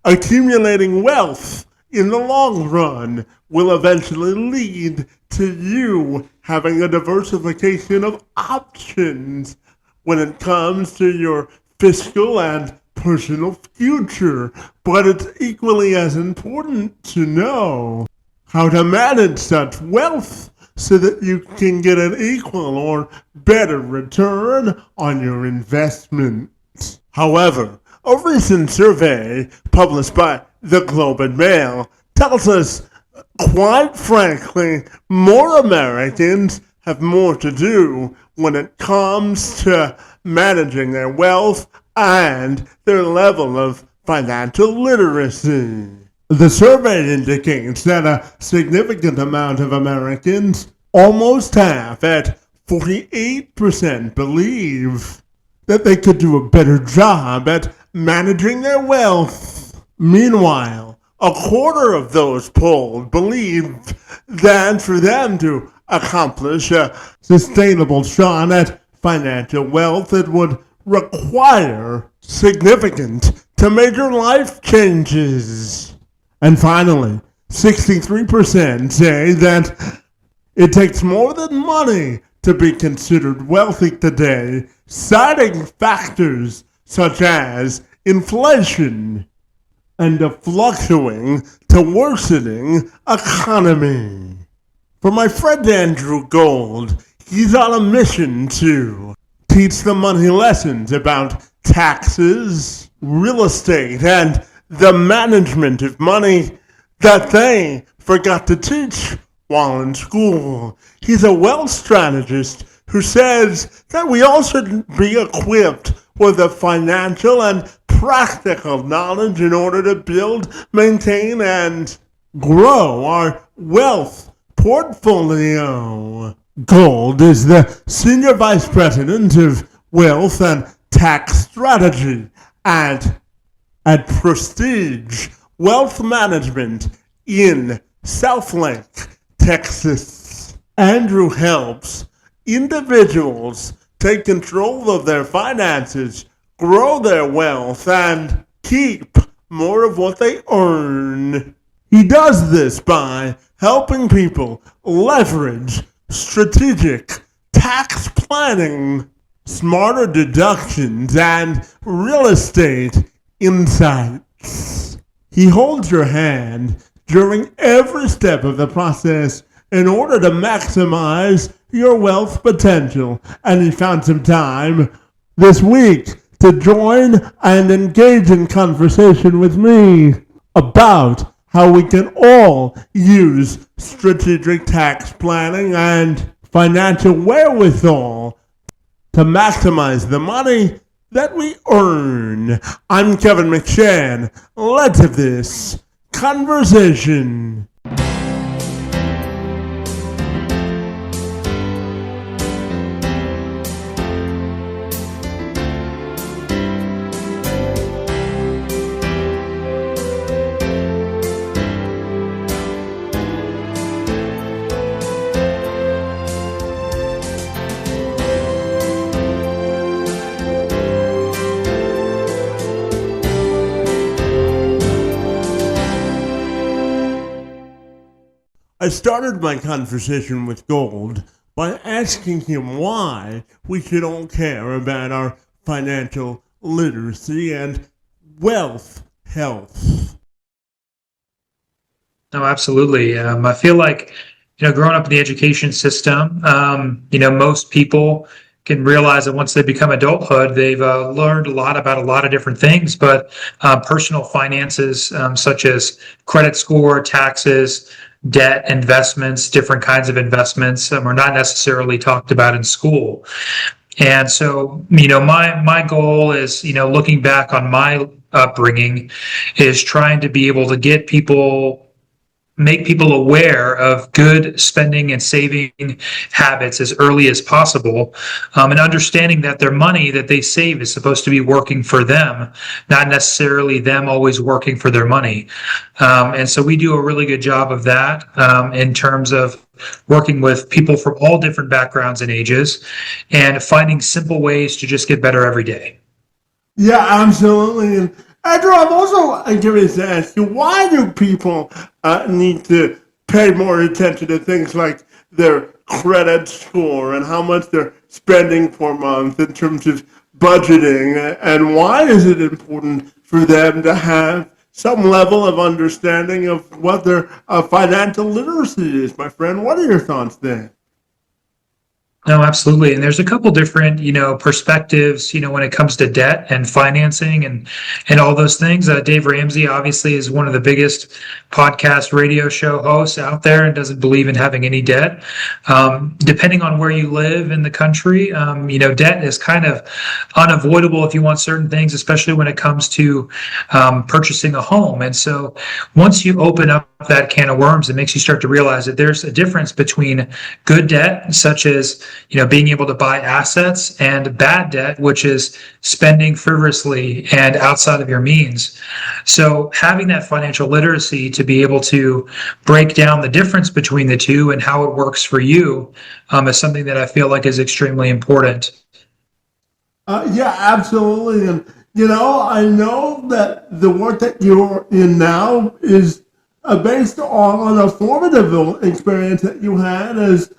Accumulating wealth in the long run will eventually lead to you having a diversification of options when it comes to your fiscal and personal future. But it's equally as important to know how to manage such wealth so that you can get an equal or better return on your investment. However, a recent survey published by the Globe and Mail tells us, quite frankly, more Americans have more to do when it comes to managing their wealth and their level of financial literacy. The survey indicates that a significant amount of Americans, almost half at 48%, believe that they could do a better job at managing their wealth. Meanwhile, a quarter of those polled believe that for them to accomplish a sustainable shot at financial wealth, it would require significant to major life changes. And finally, 63% say that it takes more than money to be considered wealthy today, citing factors such as inflation and a fluctuating to worsening economy. For my friend Andrew Gold, he's on a mission to teach the money lessons about taxes, real estate, and the management of money that they forgot to teach while in school. He's a wealth strategist who says that we all should be equipped with the financial and practical knowledge in order to build, maintain, and grow our wealth portfolio. Gold is the Senior Vice President of Wealth and Tax Strategy at Prestige Wealth Management in Southlake, Texas. Andrew helps individuals take control of their finances, grow their wealth, and keep more of what they earn. He does this by helping people leverage strategic tax planning, smarter deductions, and real estate insights. He holds your hand during every step of the process in order to maximize your wealth potential. And he found some time this week to join and engage in conversation with me about how we can all use strategic tax planning and financial wherewithal to maximize the money that we earn. I'm Kevin McShann. Let's have this conversation. I started my conversation with Gold by asking him why we should all care about our financial literacy and wealth health. No, absolutely. I feel like, growing up in the education system, most people can realize that once they become adulthood, they've learned a lot about a lot of different things, but personal finances, such as credit score, taxes, debt, investments, different kinds of investments, are not necessarily talked about in school. And so, my goal is, looking back on my upbringing, is trying to be able to make people aware of good spending and saving habits as early as possible, and understanding that their money that they save is supposed to be working for them, not necessarily them always working for their money. And so we do a really good job of that in terms of working with people from all different backgrounds and ages and finding simple ways to just get better every day. Yeah, absolutely. Andrew, I'm also curious to ask you, why do people need to pay more attention to things like their credit score and how much they're spending per month in terms of budgeting? And why is it important for them to have some level of understanding of what their financial literacy is, my friend? What are your thoughts there? No, absolutely. And there's a couple different, perspectives, when it comes to debt and financing and all those things. Dave Ramsey obviously is one of the biggest podcast radio show hosts out there and doesn't believe in having any debt. Depending on where you live in the country, debt is kind of unavoidable if you want certain things, especially when it comes to purchasing a home. And so once you open up that can of worms, it makes you start to realize that there's a difference between good debt, such as being able to buy assets, and bad debt, which is spending frivolously and outside of your means. So having that financial literacy to be able to break down the difference between the two and how it works for you is something that I feel like is extremely important. Yeah, absolutely. And, I know that the work that you're in now is based on a formative experience that you had as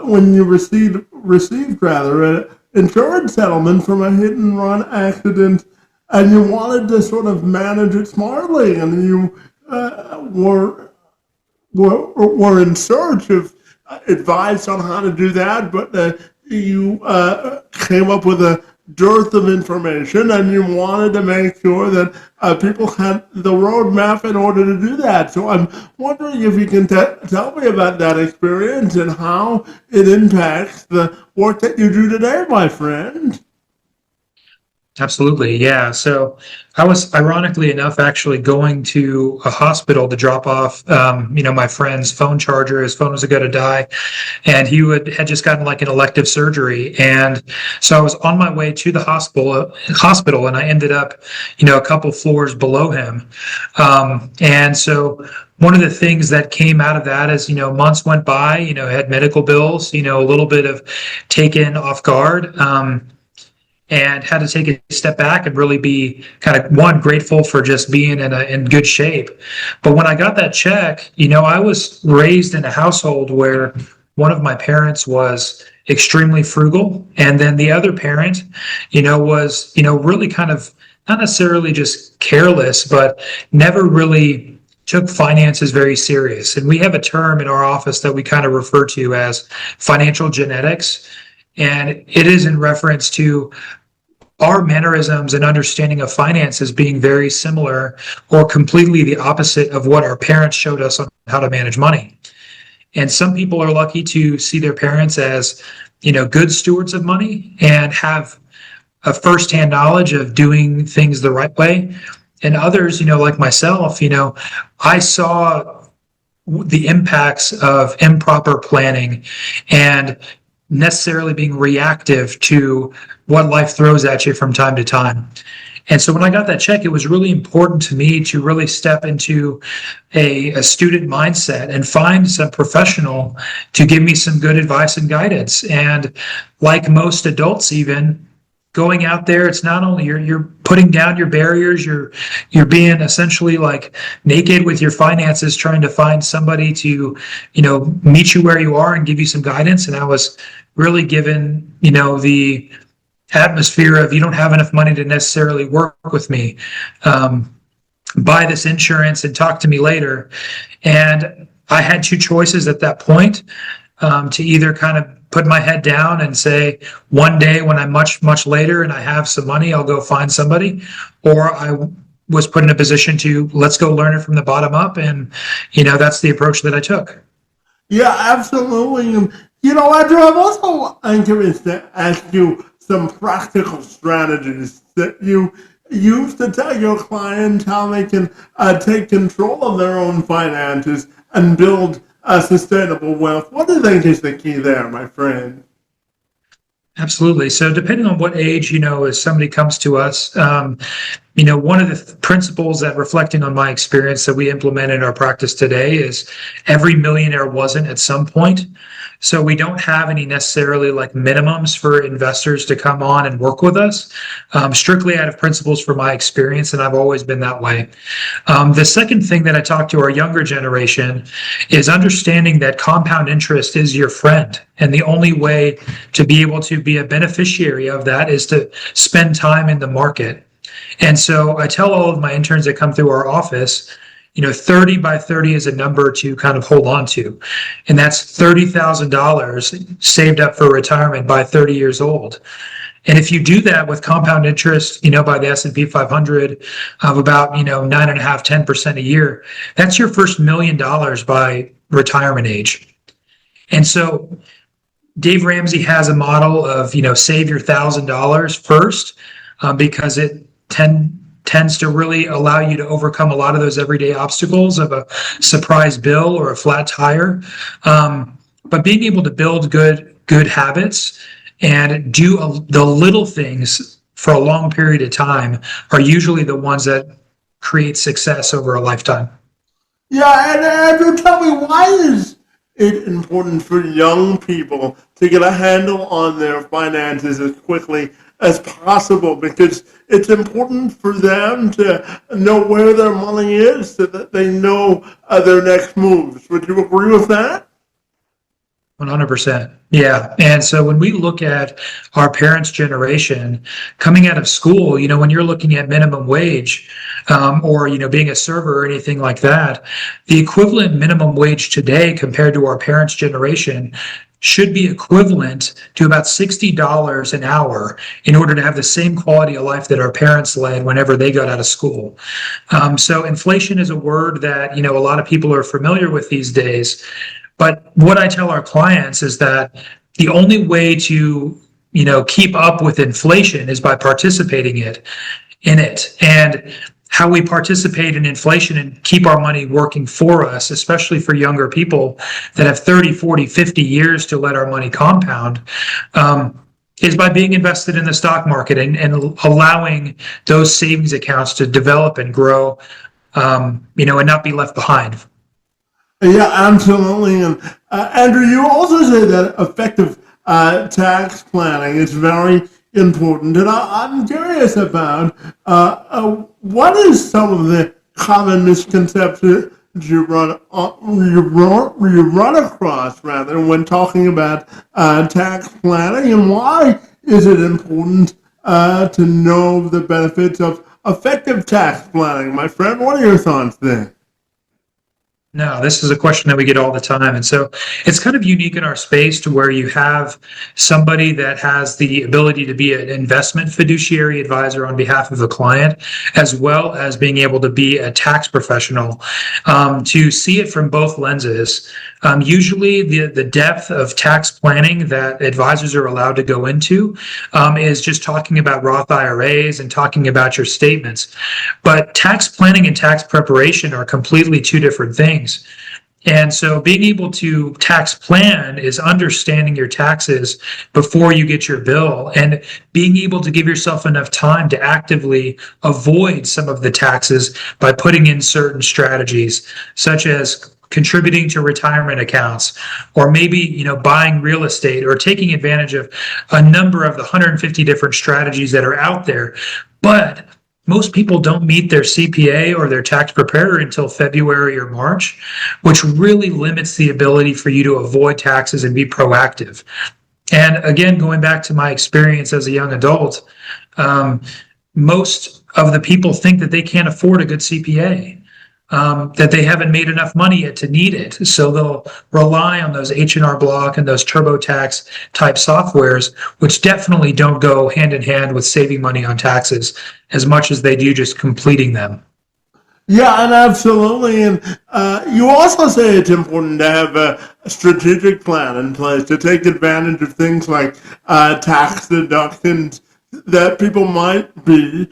when you received rather an insurance settlement from a hit and run accident, and you wanted to sort of manage it smartly, and you were in search of advice on how to do that, but you came up with a dearth of information, and you wanted to make sure that people had the roadmap in order to do that. So I'm wondering if you can tell me about that experience and how it impacts the work that you do today, my friend. Absolutely. Yeah. So I was, ironically enough, actually going to a hospital to drop off, my friend's phone charger. His phone was going to die, and had just gotten like an elective surgery. And so I was on my way to the hospital, and I ended up, a couple floors below him. And so one of the things that came out of that is, months went by, had medical bills, a little bit of taken off guard. And had to take a step back and really be kind of grateful for just being in good shape. But when I got that check, I was raised in a household where one of my parents was extremely frugal, and then the other parent, was really kind of not necessarily just careless, but never really took finances very serious. And we have a term in our office that we kind of refer to as financial genetics. And it is in reference to our mannerisms and understanding of finances being very similar or completely the opposite of what our parents showed us on how to manage money. And some people are lucky to see their parents as, good stewards of money and have a firsthand knowledge of doing things the right way. And others, like myself, I saw the impacts of improper planning and necessarily being reactive to what life throws at you from time to time. And so when I got that check, it was really important to me to really step into a student mindset and find some professional to give me some good advice and guidance. And like most adults, even going out there, it's not only you're putting down your barriers, you're being essentially like naked with your finances, trying to find somebody to, meet you where you are and give you some guidance. And I was really given, the atmosphere of, you don't have enough money to necessarily work with me. Buy this insurance and talk to me later. And I had two choices at that point, to either kind of put my head down and say, one day when I'm much, much later and I have some money, I'll go find somebody, or I was put in a position to, let's go learn it from the bottom up. And, that's the approach that I took. Yeah, absolutely. And, Andrew, I'm also curious to ask you some practical strategies that you use to tell your clients how they can take control of their own finances and build sustainable wealth. What do you think is the key there, my friend? Absolutely. So depending on what age, as somebody comes to us, one of the principles that, reflecting on my experience, that we implement in our practice today is every millionaire wasn't at some point. So we don't have any necessarily like minimums for investors to come on and work with us, strictly out of principles for my experience, and I've always been that way. The second thing that I talk to our younger generation is understanding that compound interest is your friend. And the only way to be able to be a beneficiary of that is to spend time in the market. And so I tell all of my interns that come through our office, 30 by 30 is a number to kind of hold on to. And that's $30,000 saved up for retirement by 30 years old. And if you do that with compound interest, by the S&P 500 of about, 9.5%, 10% a year, that's your first $1 million by retirement age. And so Dave Ramsey has a model of, save your $1,000 first, because it tends to really allow you to overcome a lot of those everyday obstacles of a surprise bill or a flat tire. But being able to build good habits and do the little things for a long period of time are usually the ones that create success over a lifetime. Yeah, and Andrew, tell me, why is it important for young people to get a handle on their finances as quickly as possible? Because it's important for them to know where their money is so that they know their next moves. Would you agree with that? 100%. Yeah. And so when we look at our parents' generation coming out of school, when you're looking at minimum wage, or, being a server or anything like that, the equivalent minimum wage today compared to our parents' generation should be equivalent to about $60 an hour in order to have the same quality of life that our parents led whenever they got out of school. So inflation is a word that, a lot of people are familiar with these days. But what I tell our clients is that the only way to, keep up with inflation is by participating in it. And how we participate in inflation and keep our money working for us, especially for younger people that have 30, 40, 50 years to let our money compound, is by being invested in the stock market and allowing those savings accounts to develop and grow, and not be left behind. Yeah, absolutely. And Andrew, you also say that effective tax planning is very important. And I'm curious about what is some of the common misconceptions you run across, rather, when talking about tax planning, and why is it important to know the benefits of effective tax planning? My friend, what are your thoughts there? No, this is a question that we get all the time. And so it's kind of unique in our space to where you have somebody that has the ability to be an investment fiduciary advisor on behalf of a client, as well as being able to be a tax professional, to see it from both lenses. Usually the depth of tax planning that advisors are allowed to go into is just talking about Roth IRAs and talking about your statements. But tax planning and tax preparation are completely two different things. And so being able to tax plan is understanding your taxes before you get your bill, and being able to give yourself enough time to actively avoid some of the taxes by putting in certain strategies, such as contributing to retirement accounts, or maybe, buying real estate, or taking advantage of a number of the 150 different strategies that are out there. But most people don't meet their CPA or their tax preparer until February or March, which really limits the ability for you to avoid taxes and be proactive. And again, going back to my experience as a young adult, most of the people think that they can't afford a good CPA. That they haven't made enough money yet to need it. So they'll rely on those H&R Block and those TurboTax type softwares, which definitely don't go hand in hand with saving money on taxes as much as they do just completing them. Yeah, and absolutely. And you also say it's important to have a strategic plan in place to take advantage of things like tax deductions that people might be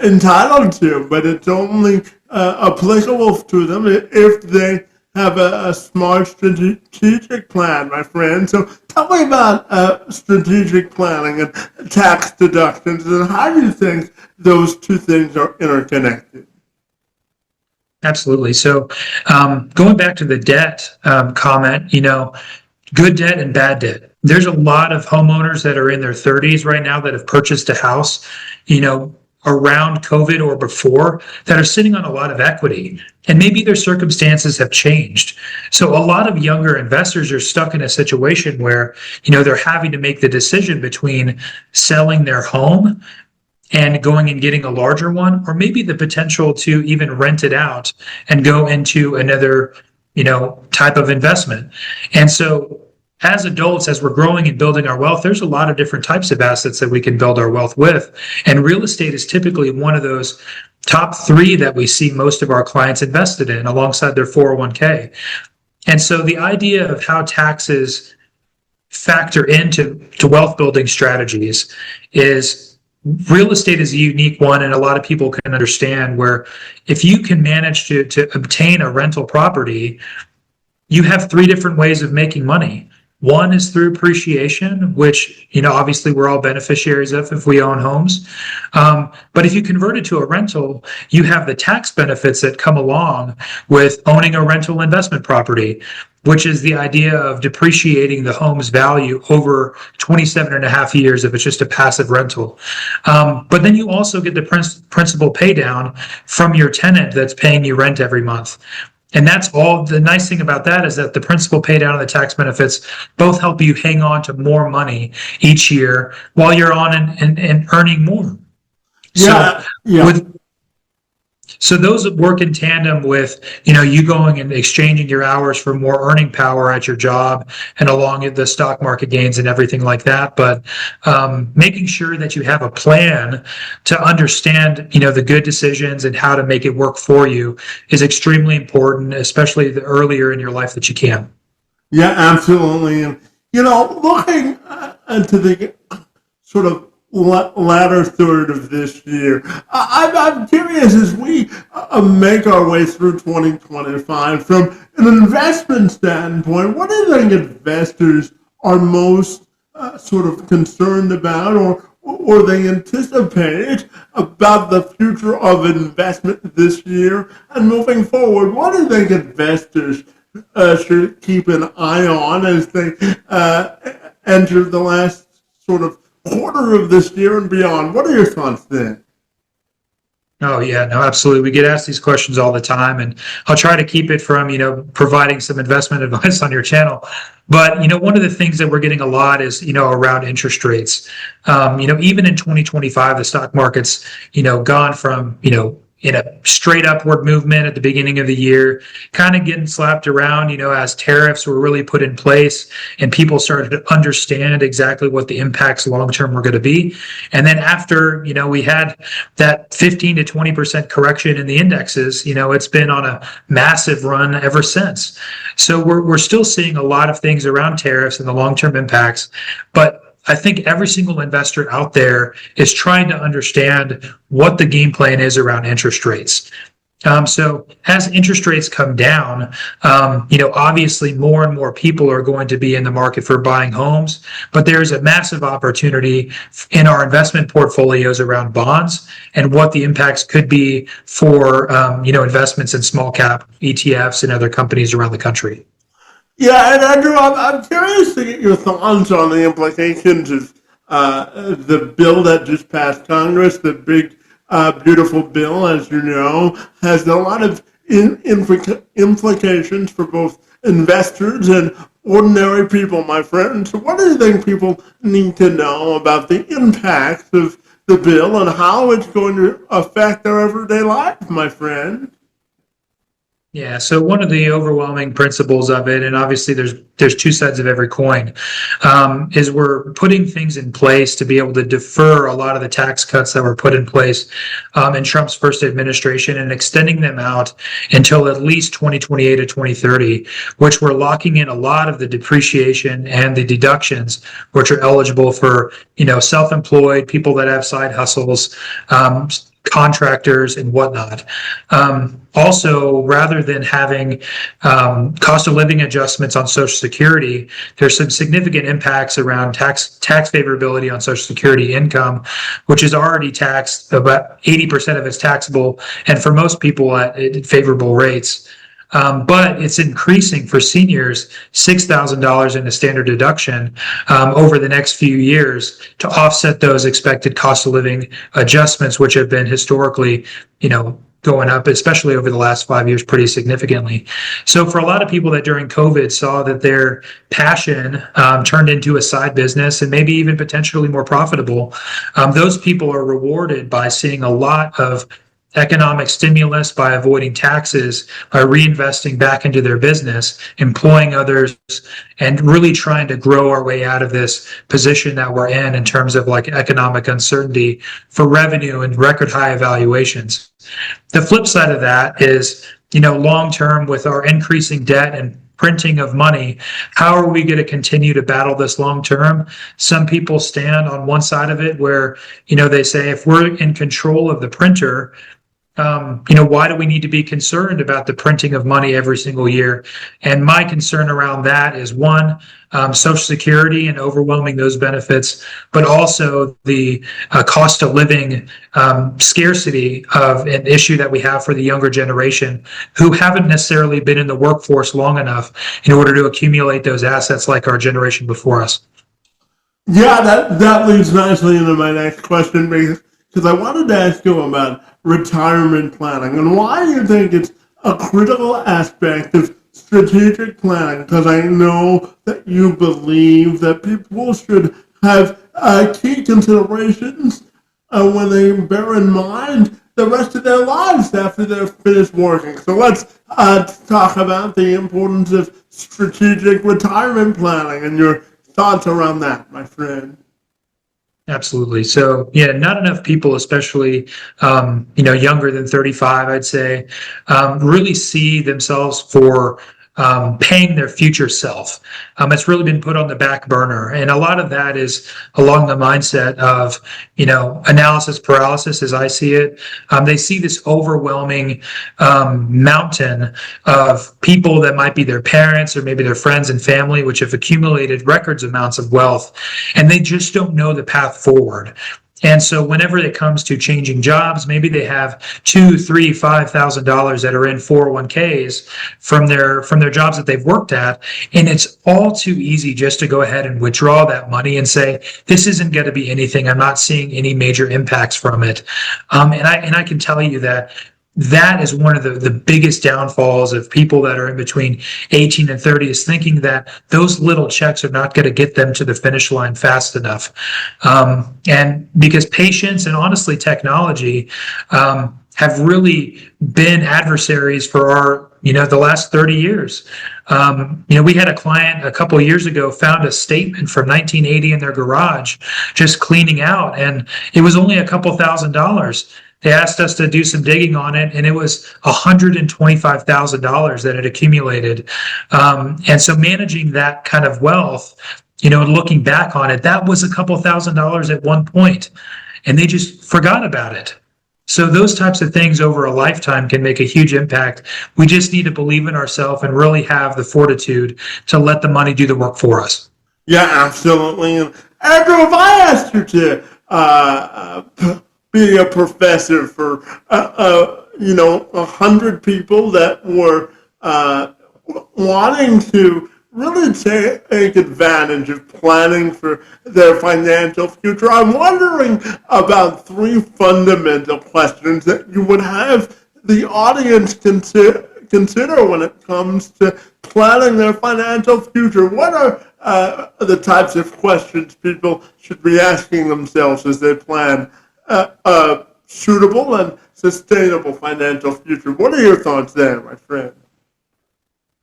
entitled to, but it's only applicable to them if they have a smart strategic plan, my friend. So tell me about strategic planning and tax deductions, and how do you think those two things are interconnected? Absolutely. So, going back to the debt comment, good debt and bad debt. There's a lot of homeowners that are in their 30s right now that have purchased a house, around COVID or before, that are sitting on a lot of equity, and maybe their circumstances have changed. So a lot of younger investors are stuck in a situation where, they're having to make the decision between selling their home and going and getting a larger one, or maybe the potential to even rent it out and go into another, type of investment. And so as adults, as we're growing and building our wealth, there's a lot of different types of assets that we can build our wealth with. And real estate is typically one of those top three that we see most of our clients invested in alongside their 401k. And so the idea of how taxes factor into wealth building strategies is real estate is a unique one, and a lot of people can understand where if you can manage to obtain a rental property, you have three different ways of making money. One is through appreciation, which, obviously we're all beneficiaries of if we own homes. But if you convert it to a rental, you have the tax benefits that come along with owning a rental investment property, which is the idea of depreciating the home's value over 27 and a half years if it's just a passive rental. But then you also get the principal pay down from your tenant that's paying you rent every month. And that's all. The nice thing about that is that the principal pay down and the tax benefits both help you hang on to more money each year while you're on and earning more. Yeah, So yeah. so those work in tandem with, you going and exchanging your hours for more earning power at your job and along with the stock market gains and everything like that. But making sure that you have a plan to understand, the good decisions and how to make it work for you is extremely important, especially the earlier in your life that you can. Yeah, absolutely. And, looking into the sort of latter third of this year, I'm curious as we make our way through 2025 from an investment standpoint, what do you think investors are most sort of concerned about, or they anticipate about the future of investment this year and moving forward? What do you think investors should keep an eye on as they enter the last sort of quarter of this year and beyond? What are your thoughts there? Oh yeah, no, absolutely. We get asked these questions all the time, and I'll try to keep it from, providing some investment advice on your channel. But, one of the things that we're getting a lot is, around interest rates. Even in 2025, the stock market's, gone from, in a straight upward movement at the beginning of the year, kind of getting slapped around, as tariffs were really put in place and people started to understand exactly what the impacts long term were going to be. And then after, we had that 15 to 20% correction in the indexes, it's been on a massive run ever since. So we're still seeing a lot of things around tariffs and the long term impacts, but I think every single investor out there is trying to understand what the game plan is around interest rates. So as interest rates come down, obviously more and more people are going to be in the market for buying homes, but there's a massive opportunity in our investment portfolios around bonds and what the impacts could be for, investments in small cap ETFs and other companies around the country. Yeah, and Andrew, I'm curious to get your thoughts on the implications of the bill that just passed Congress, the big, beautiful bill, as you know, has a lot of implications for both investors and ordinary people, my friend. So what do you think people need to know about the impacts of the bill and how it's going to affect their everyday life, my friend? Yeah, so one of the overwhelming principles of it, and obviously there's two sides of every coin, is we're putting things in place to be able to defer a lot of the tax cuts that were put in place in Trump's first administration and extending them out until at least 2028 or 2030, which we're locking in a lot of the depreciation and the deductions, which are eligible for, self-employed, people that have side hustles, contractors and whatnot. Also, rather than having cost of living adjustments on Social Security, there's some significant impacts around tax favorability on Social Security income, which is already taxed about 80% of it's taxable, and for most people at favorable rates. But it's increasing for seniors $6,000 in a standard deduction over the next few years to offset those expected cost of living adjustments, which have been historically, going up, especially over the last 5 years, pretty significantly. So for a lot of people that during COVID saw that their passion turned into a side business and maybe even potentially more profitable, those people are rewarded by seeing a lot of economic stimulus, by avoiding taxes, by reinvesting back into their business, employing others, and really trying to grow our way out of this position that we're in terms of like economic uncertainty for revenue and record high evaluations. The flip side of that is, long term, with our increasing debt and printing of money, how are we going to continue to battle this long term? Some people stand on one side of it where, they say if we're in control of the printer, why do we need to be concerned about the printing of money every single year? And my concern around that is one, Social Security and overwhelming those benefits, but also the cost of living scarcity of an issue that we have for the younger generation who haven't necessarily been in the workforce long enough in order to accumulate those assets like our generation before us. Yeah, that leads nicely into my next question because I wanted to ask you about retirement planning and why you think it's a critical aspect of strategic planning, because I know that you believe that people should have key considerations when they bear in mind the rest of their lives after they're finished working. So let's talk about the importance of strategic retirement planning and your thoughts around that, my friend. Absolutely. So, yeah, not enough people, especially, younger than 35, I'd say, really see themselves for paying their future self. It's really been put on the back burner. And a lot of that is along the mindset of, analysis paralysis, as I see it. They see this overwhelming mountain of people that might be their parents or maybe their friends and family, which have accumulated records amounts of wealth, and they just don't know the path forward. And so whenever it comes to changing jobs, maybe they have $2,000, $3,000, $5,000 that are in 401ks from their jobs that they've worked at. And it's all too easy just to go ahead and withdraw that money and say, this isn't going to be anything. I'm not seeing any major impacts from it. And I can tell you that is one of the biggest downfalls of people that are in between 18 and 30 is thinking that those little checks are not going to get them to the finish line fast enough. And because patience and honestly technology have really been adversaries for our, the last 30 years. We had a client a couple of years ago found a statement from 1980 in their garage just cleaning out, and it was only a couple $1,000s. They asked us to do some digging on it, and it was $125,000 that had accumulated. And so managing that kind of wealth, looking back on it, that was a couple $1,000s at one point, and they just forgot about it. So those types of things over a lifetime can make a huge impact. We just need to believe in ourselves and really have the fortitude to let the money do the work for us. Yeah, absolutely. And Andrew, if I asked you to be a professor for 100 people that were wanting to really take advantage of planning for their financial future, I'm wondering about three fundamental questions that you would have the audience consider when it comes to planning their financial future. What are the types of questions people should be asking themselves as they plan a suitable and sustainable financial future? What are your thoughts there, my friend?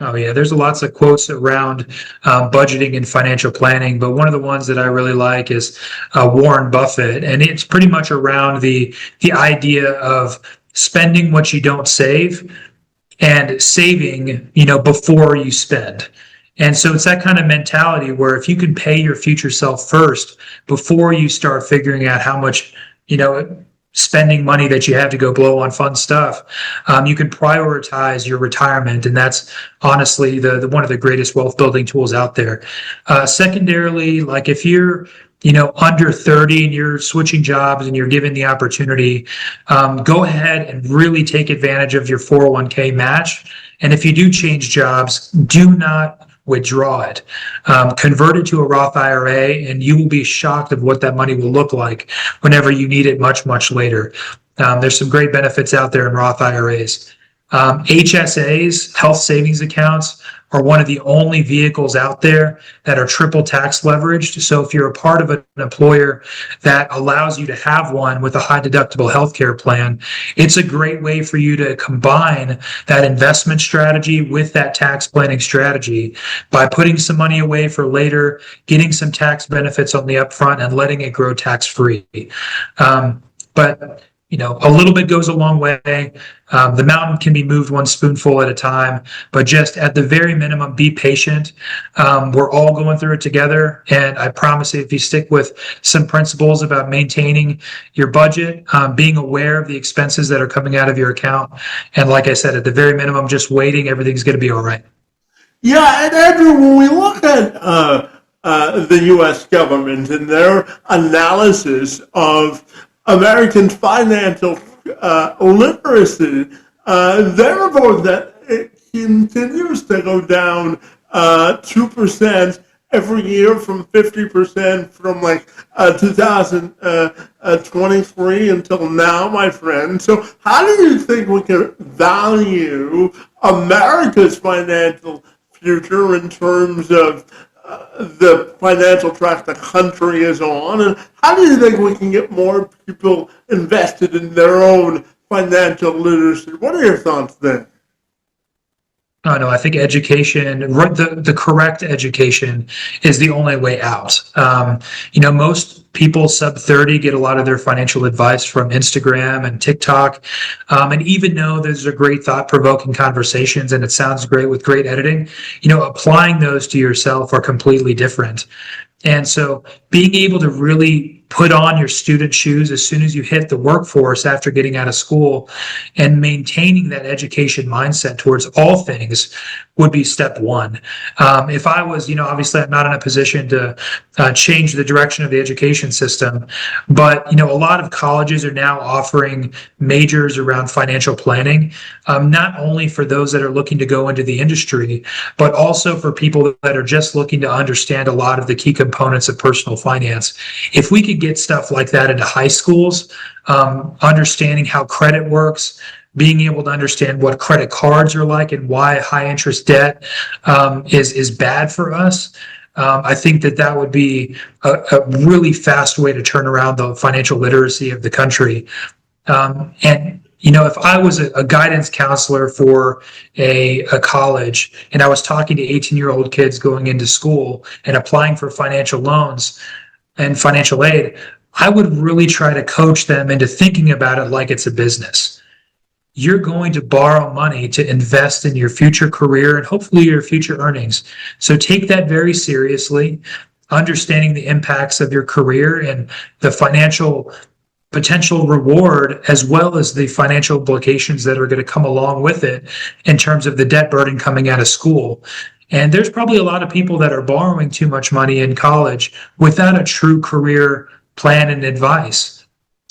Oh, yeah, there's lots of quotes around budgeting and financial planning, but one of the ones that I really like is Warren Buffett, and it's pretty much around the idea of spending what you don't save and saving, before you spend. And so it's that kind of mentality where if you can pay your future self first before you start figuring out how much, spending money that you have to go blow on fun stuff. You can prioritize your retirement, and that's honestly the one of the greatest wealth building tools out there. Secondarily, like if you're under 30 and you're switching jobs and you're given the opportunity, go ahead and really take advantage of your 401k match. And if you do change jobs, do not withdraw it. Convert it to a Roth IRA, and you will be shocked of what that money will look like whenever you need it much, much later. There's some great benefits out there in Roth IRAs. HSAs, health savings accounts, are one of the only vehicles out there that are triple tax leveraged. So if you're a part of an employer that allows you to have one with a high deductible healthcare plan, it's a great way for you to combine that investment strategy with that tax planning strategy by putting some money away for later, getting some tax benefits on the upfront, and letting it grow tax free. But a little bit goes a long way. The mountain can be moved one spoonful at a time, but just at the very minimum, be patient. We're all going through it together. And I promise you, if you stick with some principles about maintaining your budget, being aware of the expenses that are coming out of your account, and like I said, at the very minimum, just waiting, everything's going to be all right. Yeah, and Andrew, when we look at the U.S. government and their analysis of American financial literacy, they report that it continues to go down 2% every year from 50% from 2023 until now, my friend. So how do you think we can value America's financial future in terms of the financial track the country is on, and how do you think we can get more people invested in their own financial literacy? What are your thoughts there? Oh, no, I think education, the correct education is the only way out. Most people sub 30 get a lot of their financial advice from Instagram and TikTok. And even though there's a great thought-provoking conversations and it sounds great with great editing, applying those to yourself are completely different. And so being able to really put on your student shoes as soon as you hit the workforce after getting out of school and maintaining that education mindset towards all things would be step one. If I was, obviously I'm not in a position to change the direction of the education system, but, a lot of colleges are now offering majors around financial planning, not only for those that are looking to go into the industry, but also for people that are just looking to understand a lot of the key components of personal finance. If we could get stuff like that into high schools, understanding how credit works, being able to understand what credit cards are like and why high interest debt is bad for us. I think that would be a really fast way to turn around the financial literacy of the country. If I was a guidance counselor for a college and I was talking to 18-year-old kids going into school and applying for financial loans and financial aid, I would really try to coach them into thinking about it like it's a business. You're going to borrow money to invest in your future career and hopefully your future earnings. So take that very seriously, understanding the impacts of your career and the financial potential reward, as well as the financial implications that are going to come along with it in terms of the debt burden coming out of school. And there's probably a lot of people that are borrowing too much money in college without a true career plan and advice.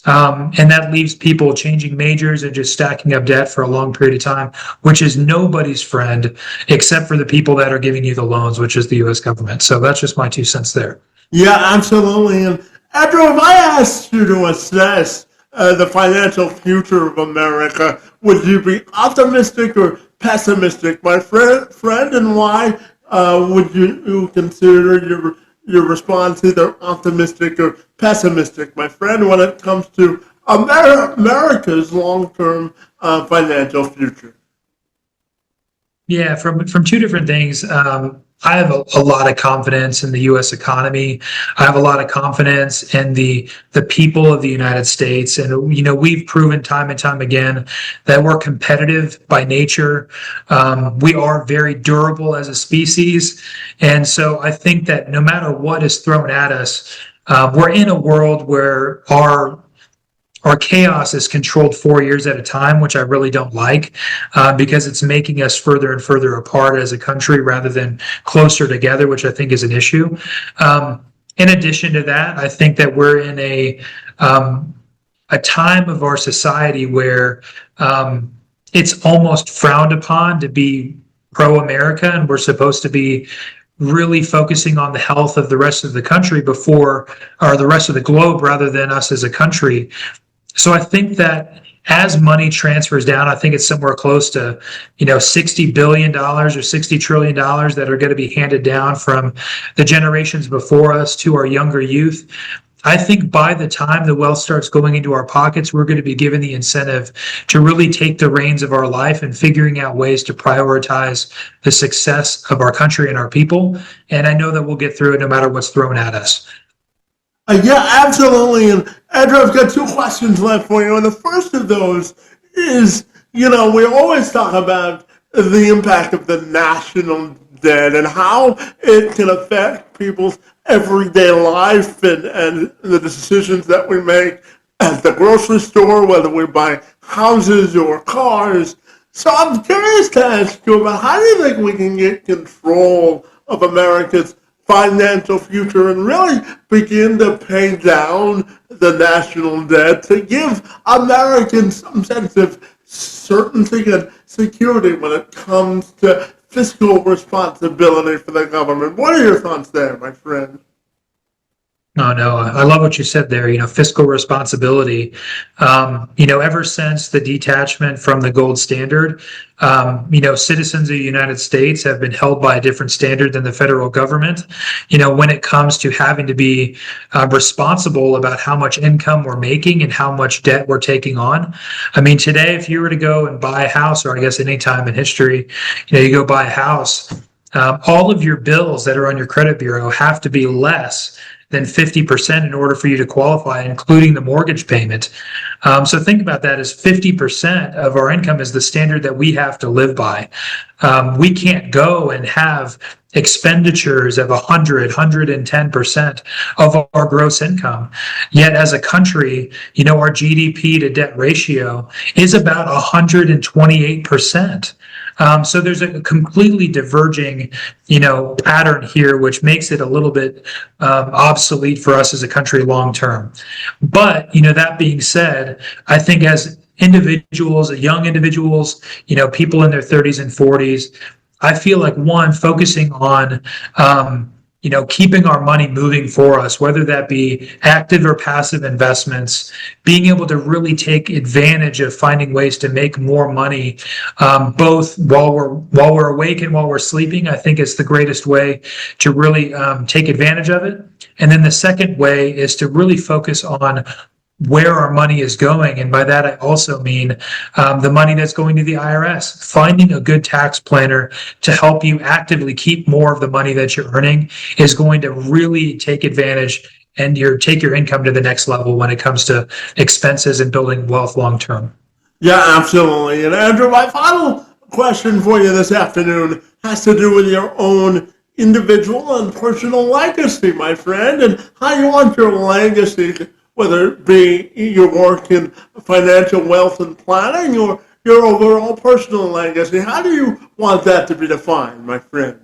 And that leaves people changing majors and just stacking up debt for a long period of time, which is nobody's friend except for the people that are giving you the loans, which is the U.S. government. So that's just my 2 cents there. Yeah, absolutely. And Andrew, if I asked you to assess the financial future of America, would you be optimistic or pessimistic, my friend, and why would you consider your response either optimistic or pessimistic, my friend, when it comes to America's long-term financial future? Yeah, from 2 different things. I have a lot of confidence in the U.S. economy. I have a lot of confidence in the people of the United States. And, we've proven time and time again that we're competitive by nature. We are very durable as a species. And so I think that no matter what is thrown at us, we're in a world where our our chaos is controlled 4 years at a time, which I really don't like, because it's making us further and further apart as a country rather than closer together, which I think is an issue. In addition to that, I think that we're in a time of our society where it's almost frowned upon to be pro-America, and we're supposed to be really focusing on the health of the rest of the country before, or the rest of the globe rather than us as a country. So I think that as money transfers down, I think it's somewhere close to, $60 billion or $60 trillion that are going to be handed down from the generations before us to our younger youth. I think by the time the wealth starts going into our pockets, we're going to be given the incentive to really take the reins of our life and figuring out ways to prioritize the success of our country and our people. And I know that we'll get through it no matter what's thrown at us. Yeah, absolutely. And Andrew, I've got two questions left for you. And the first of those is, we always talk about the impact of the national debt and how it can affect people's everyday life and the decisions that we make at the grocery store, whether we buy houses or cars. So I'm curious to ask you about how do you think we can get control of America's financial future and really begin to pay down the national debt to give Americans some sense of certainty and security when it comes to fiscal responsibility for the government. What are your thoughts there, my friend? Oh, no, I love what you said there, fiscal responsibility. Ever since the detachment from the gold standard, citizens of the United States have been held by a different standard than the federal government, when it comes to having to be responsible about how much income we're making and how much debt we're taking on. I mean, today, if you were to go and buy a house, or I guess any time in history, you go buy a house, all of your bills that are on your credit bureau have to be less than 50% in order for you to qualify, including the mortgage payment. So think about that as 50% of our income is the standard that we have to live by. We can't go and have expenditures of 110% of our gross income. Yet as a country, our GDP to debt ratio is about 128%. So there's a completely diverging, pattern here, which makes it a little bit obsolete for us as a country long term. But, that being said, I think as individuals, young individuals, people in their 30s and 40s, I feel like focusing on keeping our money moving for us, whether that be active or passive investments, being able to really take advantage of finding ways to make more money, both while we're awake and while we're sleeping, I think is the greatest way to really take advantage of it. And then the second way is to really focus on where our money is going. And by that, I also mean the money that's going to the IRS. Finding a good tax planner to help you actively keep more of the money that you're earning is going to really take advantage and take your income to the next level when it comes to expenses and building wealth long term. Yeah, absolutely. And Andrew, my final question for you this afternoon has to do with your own individual and personal legacy, my friend, and how you want your legacy, whether it be your work in financial wealth and planning or your overall personal legacy. How do you want that to be defined, my friend?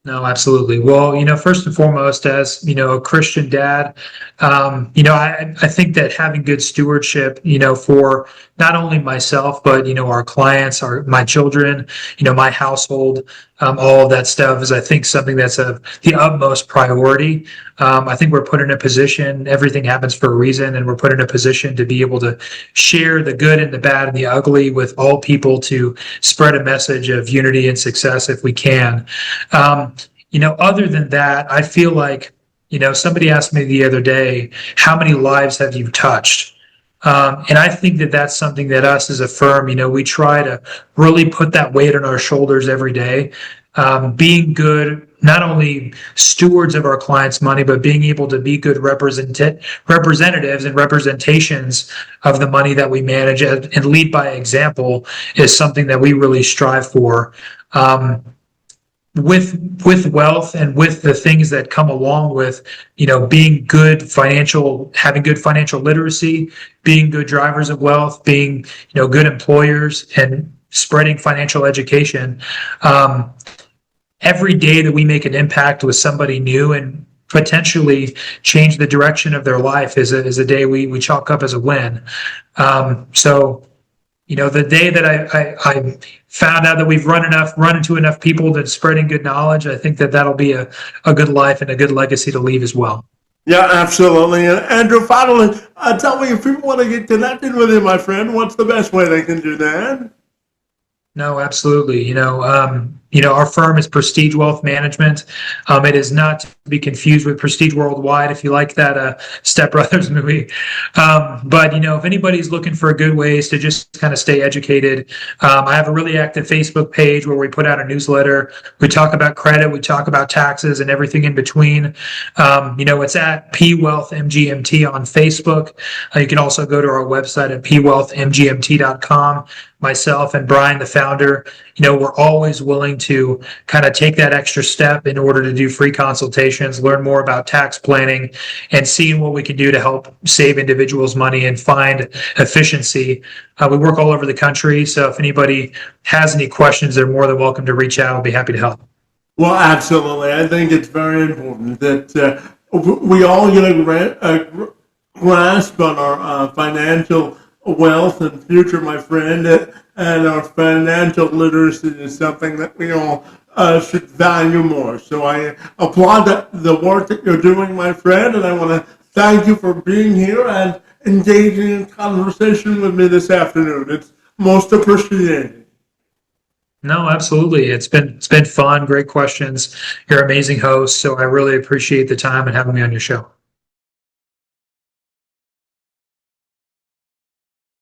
No, absolutely. Well, first and foremost, as, a Christian dad, I think that having good stewardship, for not only myself, but, our clients, my children, my household, all of that stuff is, I think, something that's of the utmost priority. I think we're put in a position, everything happens for a reason, and we're put in a position to be able to share the good and the bad and the ugly with all people to spread a message of unity and success if we can. Other than that, I feel like, somebody asked me the other day, how many lives have you touched? And I think that that's something that us as a firm, we try to really put that weight on our shoulders every day, being good, not only stewards of our clients' money, but being able to be good representatives and representations of the money that we manage and lead by example is something that we really strive for. with wealth and with the things that come along with, being having good financial literacy, being good drivers of wealth, being, good employers, and spreading financial education. Every day that we make an impact with somebody new and potentially change the direction of their life is a day we chalk up as a win. So, the day that I found out that we've run into enough people that's spreading good knowledge, I think that'll be a good life and a good legacy to leave as well. Yeah, absolutely. And Andrew, finally, tell me, if people want to get connected with you, my friend, what's the best way they can do that? No, absolutely. Our firm is Prestige Wealth Management. It is not to be confused with Prestige Worldwide, if you like that Step Brothers movie. But if anybody's looking for good ways to just kind of stay educated, I have a really active Facebook page where we put out a newsletter. We talk about credit, we talk about taxes, and everything in between. It's at P Wealth MGMT on Facebook. You can also go to our website at pwealthmgmt.com. Myself and Brian, the founder, we're always willing to kind of take that extra step in order to do free consultations, learn more about tax planning, and seeing what we can do to help save individuals money and find efficiency. We work all over the country, so if anybody has any questions, they're more than welcome to reach out. I'll be happy to help. Well, absolutely. I think it's very important that we all get a grasp on our financial wealth and future, my friend, and our financial literacy is something that we all should value more. So I applaud the work that you're doing, my friend, and I want to thank you for being here and engaging in conversation with me this afternoon. It's most appreciated. No, absolutely. It's been fun. Great questions. You're an amazing host. So I really appreciate the time and having me on your show.